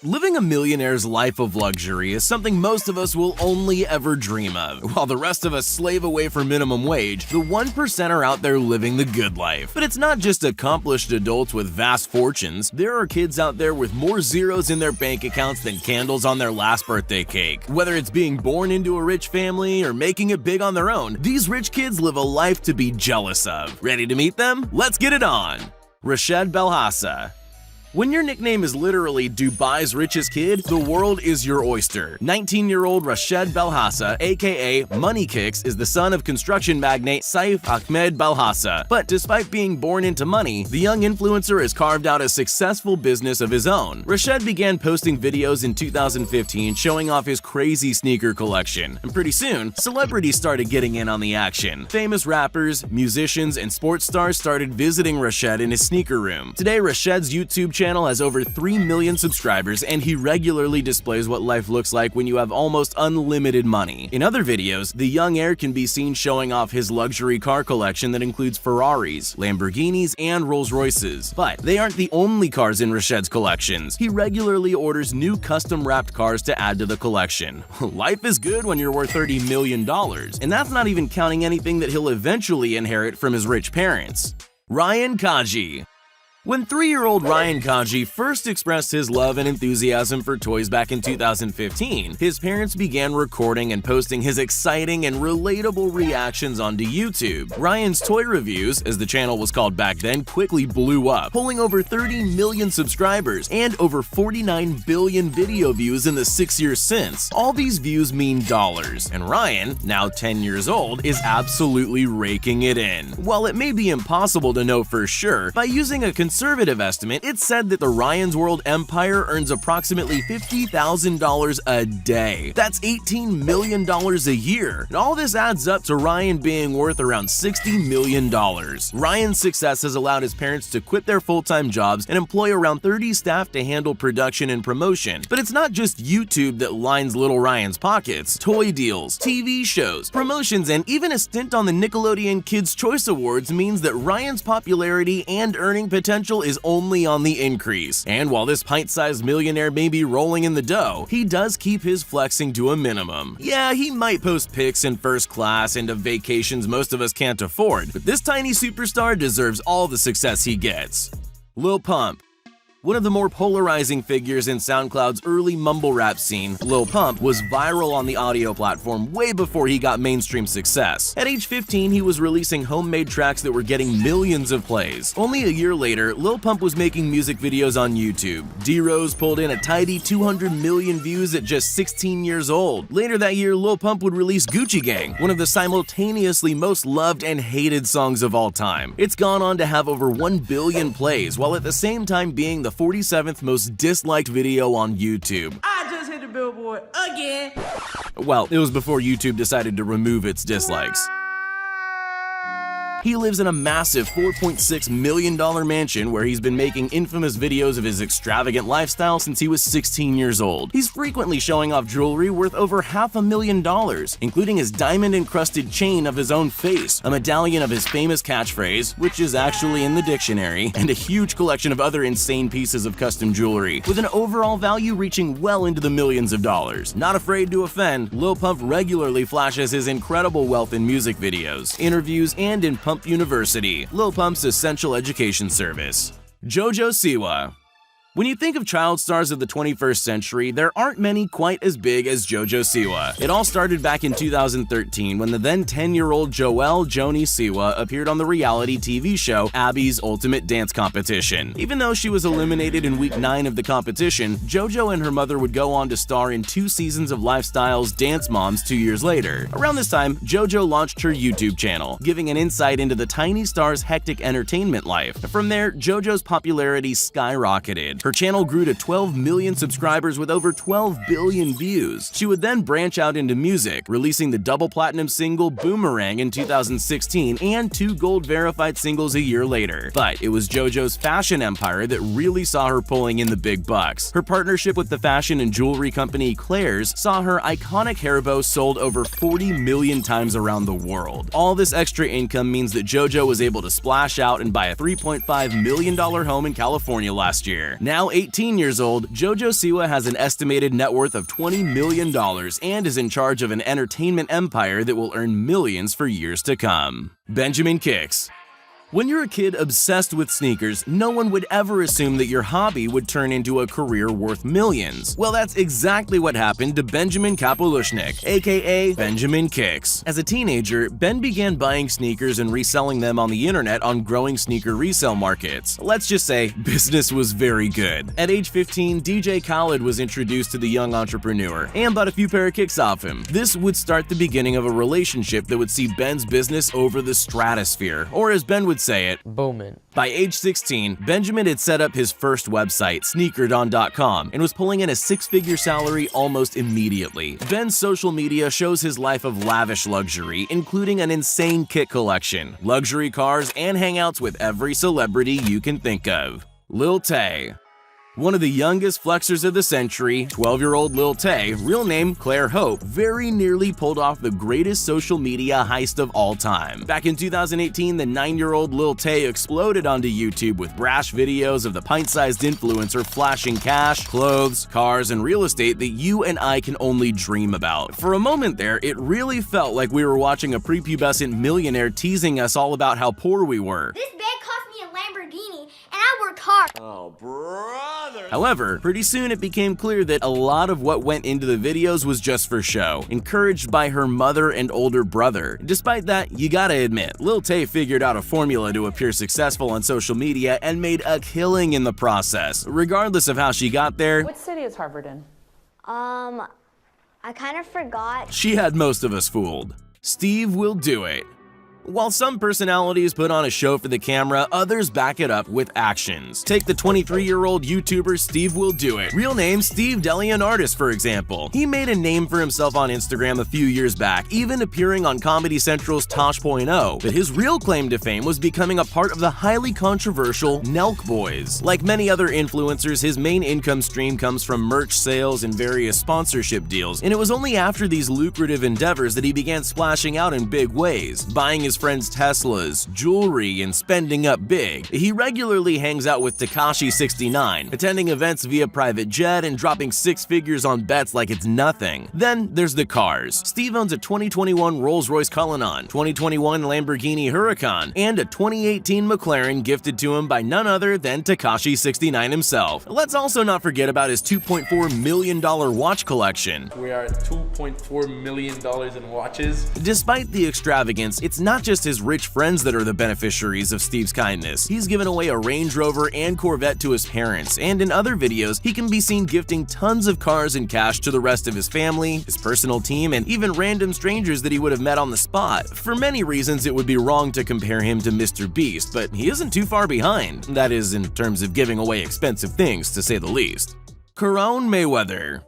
Living a millionaire's life of luxury is something most of us will only ever dream of. While the rest of us slave away for minimum wage, the 1% are out there living the good life. But it's not just accomplished adults with vast fortunes. There are kids out there with more zeros in their bank accounts than candles on their last birthday cake. Whether it's being born into a rich family or making it big on their own, these rich kids live a life to be jealous of. Ready to meet them? Let's get it on! Richest Belhassa. When your nickname is literally Dubai's richest kid, the world is your oyster. 19-year-old Richest Belhassa, aka Money Kicks, is the son of construction magnate Saif Ahmed Belhassa. But despite being born into money, the young influencer has carved out a successful business of his own. Richest began posting videos in 2015 showing off his crazy sneaker collection. And pretty soon, celebrities started getting in on the action. Famous rappers, musicians, and sports stars started visiting Richest in his sneaker room. Today, Richest's YouTube channel has over 3 million subscribers, and he regularly displays what life looks like when you have almost unlimited money. In other videos, the young heir can be seen showing off his luxury car collection that includes Ferraris, Lamborghinis, and Rolls-Royces. But they aren't the only cars in Richest's collections. He regularly orders new custom-wrapped cars to add to the collection. Life is good when you're worth $30 million, and that's not even counting anything that he'll eventually inherit from his rich parents. Ryan Kaji. When 3-year-old Ryan Kaji first expressed his love and enthusiasm for toys back in 2015, his parents began recording and posting his exciting and relatable reactions onto YouTube. Ryan's toy reviews, as the channel was called back then, quickly blew up, pulling over 30 million subscribers and over 49 billion video views in the 6 years since. All these views mean dollars, and Ryan, now 10 years old, is absolutely raking it in. While it may be impossible to know for sure, by using a conservative estimate, it's said that the Ryan's World empire earns approximately $50,000 a day. That's $18 million a year. And all this adds up to Ryan being worth around $60 million. Ryan's success has allowed his parents to quit their full-time jobs and employ around 30 staff to handle production and promotion. But it's not just YouTube that lines little Ryan's pockets. Toy deals, TV shows, promotions, and even a stint on the Nickelodeon Kids' Choice Awards means that Ryan's popularity and earning potential is only on the increase. And while this pint-sized millionaire may be rolling in the dough, he does keep his flexing to a minimum. Yeah, he might post pics in first class and of vacations most of us can't afford, but this tiny superstar deserves all the success he gets. Lil Pump. One of the more polarizing figures in SoundCloud's early mumble rap scene, Lil Pump was viral on the audio platform way before he got mainstream success. At age 15, he was releasing homemade tracks that were getting millions of plays. Only a year later, Lil Pump was making music videos on YouTube. D-Rose pulled in a tidy 200 million views at just 16 years old. Later that year, Lil Pump would release Gucci Gang, one of the simultaneously most loved and hated songs of all time. It's gone on to have over 1 billion plays, while at the same time being the 47th most disliked video on YouTube. I just hit the billboard again. Well, it was before YouTube decided to remove its dislikes. He lives in a massive $4.6 million mansion where he's been making infamous videos of his extravagant lifestyle since he was 16 years old. He's frequently showing off jewelry worth over $500,000, including his diamond-encrusted chain of his own face, a medallion of his famous catchphrase, which is actually in the dictionary, and a huge collection of other insane pieces of custom jewelry, with an overall value reaching well into the millions of dollars. Not afraid to offend, Lil Pump regularly flashes his incredible wealth in music videos, interviews, and in Pump University, Lil Pump's essential education service. JoJo Siwa. When you think of child stars of the 21st century, there aren't many quite as big as JoJo Siwa. It all started back in 2013 when the then 10-year-old Joelle Joni Siwa appeared on the reality TV show Abby's Ultimate Dance Competition. Even though she was eliminated in week 9 of the competition, JoJo and her mother would go on to star in 2 seasons of Lifestyle's Dance Moms 2 years later. Around this time, JoJo launched her YouTube channel, giving an insight into the tiny star's hectic entertainment life. From there, JoJo's popularity skyrocketed. Her channel grew to 12 million subscribers with over 12 billion views. She would then branch out into music, releasing the double platinum single Boomerang in 2016 and 2 gold verified singles a year later. But it was JoJo's fashion empire that really saw her pulling in the big bucks. Her partnership with the fashion and jewelry company Claire's saw her iconic hair bow sold over 40 million times around the world. All this extra income means that JoJo was able to splash out and buy a $3.5 million home in California last year. Now 18 years old, JoJo Siwa has an estimated net worth of $20 million and is in charge of an entertainment empire that will earn millions for years to come. Benjamin Kicks. When you're a kid obsessed with sneakers, no one would ever assume that your hobby would turn into a career worth millions. Well, that's exactly what happened to Benjamin Kapolushnik, aka Benjamin Kicks. As a teenager, Ben began buying sneakers and reselling them on the internet on growing sneaker resale markets. Let's just say business was very good. At age 15, DJ Khaled was introduced to the young entrepreneur and bought a few pair of kicks off him. This would start the beginning of a relationship that would see Ben's business over the stratosphere, or as Ben would say it, booming. By age 16, Benjamin had set up his first website, sneakerdon.com, and was pulling in a six-figure salary almost immediately. Ben's social media shows his life of lavish luxury, including an insane kit collection, luxury cars, and hangouts with every celebrity you can think of. Lil Tay. One of the youngest flexers of the century, 12-year-old Lil Tay, real name Claire Hope, very nearly pulled off the greatest social media heist of all time. Back in 2018, the 9-year-old Lil Tay exploded onto YouTube with brash videos of the pint-sized influencer flashing cash, clothes, cars, and real estate that you and I can only dream about. For a moment there, it really felt like we were watching a prepubescent millionaire teasing us all about how poor we were. This bed cost me a Lamborghini, and I worked hard. Oh, brother. However, pretty soon it became clear that a lot of what went into the videos was just for show, encouraged by her mother and older brother. Despite that, you gotta admit, Lil Tay figured out a formula to appear successful on social media and made a killing in the process. Regardless of how she got there, What city is Harvard in? I kind of forgot. she had most of us fooled. Steve will do it. While some personalities put on a show for the camera, others back it up with actions. Take the 23-year-old YouTuber Steve Will Do It, real name Steve DeLeonardis, for example. He made a name for himself on Instagram a few years back, even appearing on Comedy Central's Tosh.0, but his real claim to fame was becoming a part of the highly controversial Nelk Boys. Like many other influencers, his main income stream comes from merch sales and various sponsorship deals, and it was only after these lucrative endeavors that he began splashing out in big ways, buying his friends' Teslas, jewelry, and spending up big. He regularly hangs out with Tekashi69, attending events via private jet and dropping six figures on bets like it's nothing. Then there's the cars. Steve owns a 2021 Rolls-Royce Cullinan, 2021 Lamborghini Huracan, and a 2018 McLaren gifted to him by none other than Tekashi69 himself. Let's also not forget about his $2.4 million watch collection. We are at $2.4 million in watches. Despite the extravagance, it's not just his rich friends that are the beneficiaries of Steve's kindness. He's given away a Range Rover and Corvette to his parents, and in other videos, he can be seen gifting tons of cars and cash to the rest of his family, his personal team, and even random strangers that he would have met on the spot. For many reasons, it would be wrong to compare him to Mr. Beast, but he isn't too far behind. That is, in terms of giving away expensive things, to say the least. Caron Mayweather.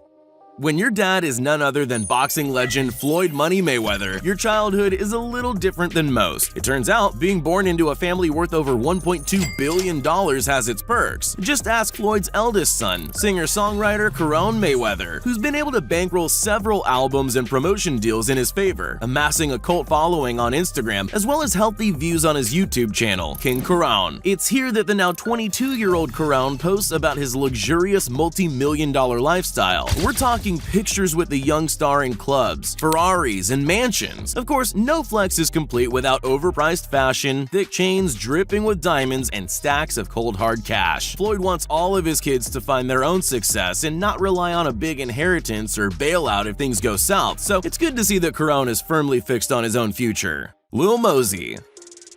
When your dad is none other than boxing legend Floyd Money Mayweather, your childhood is a little different than most. It turns out, being born into a family worth over $1.2 billion has its perks. Just ask Floyd's eldest son, singer-songwriter Caron Mayweather, who's been able to bankroll several albums and promotion deals in his favor, amassing a cult following on Instagram, as well as healthy views on his YouTube channel, King Caron. It's here that the now 22-year-old Caron posts about his luxurious multi-million-dollar lifestyle. We're talking pictures with the young star in clubs, Ferraris, and mansions. Of course, no flex is complete without overpriced fashion, thick chains dripping with diamonds, and stacks of cold hard cash. Floyd wants all of his kids to find their own success and not rely on a big inheritance or bailout if things go south, so it's good to see that Caron is firmly fixed on his own future. Lil Mosey.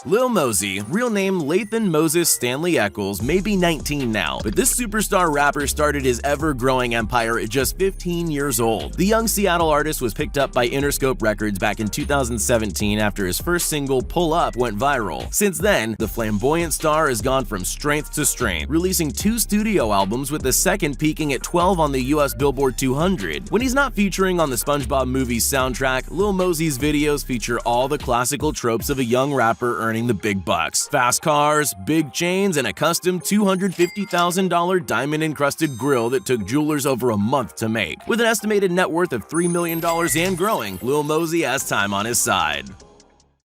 Lil Mosey, real name Lathan Moses Stanley Eccles, may be 19 now, but this superstar rapper started his ever-growing empire at just 15 years old. The young Seattle artist was picked up by Interscope Records back in 2017 after his first single, Pull Up, went viral. Since then, the flamboyant star has gone from strength to strength, releasing 2 studio albums, with the second peaking at 12 on the US Billboard 200. When he's not featuring on the SpongeBob movie's soundtrack, Lil Mosey's videos feature all the classical tropes of a young rapper earning the big bucks. Fast cars, big chains, and a custom $250,000 diamond-encrusted grill that took jewelers over a month to make. With an estimated net worth of $3 million and growing, Lil Mosey has time on his side.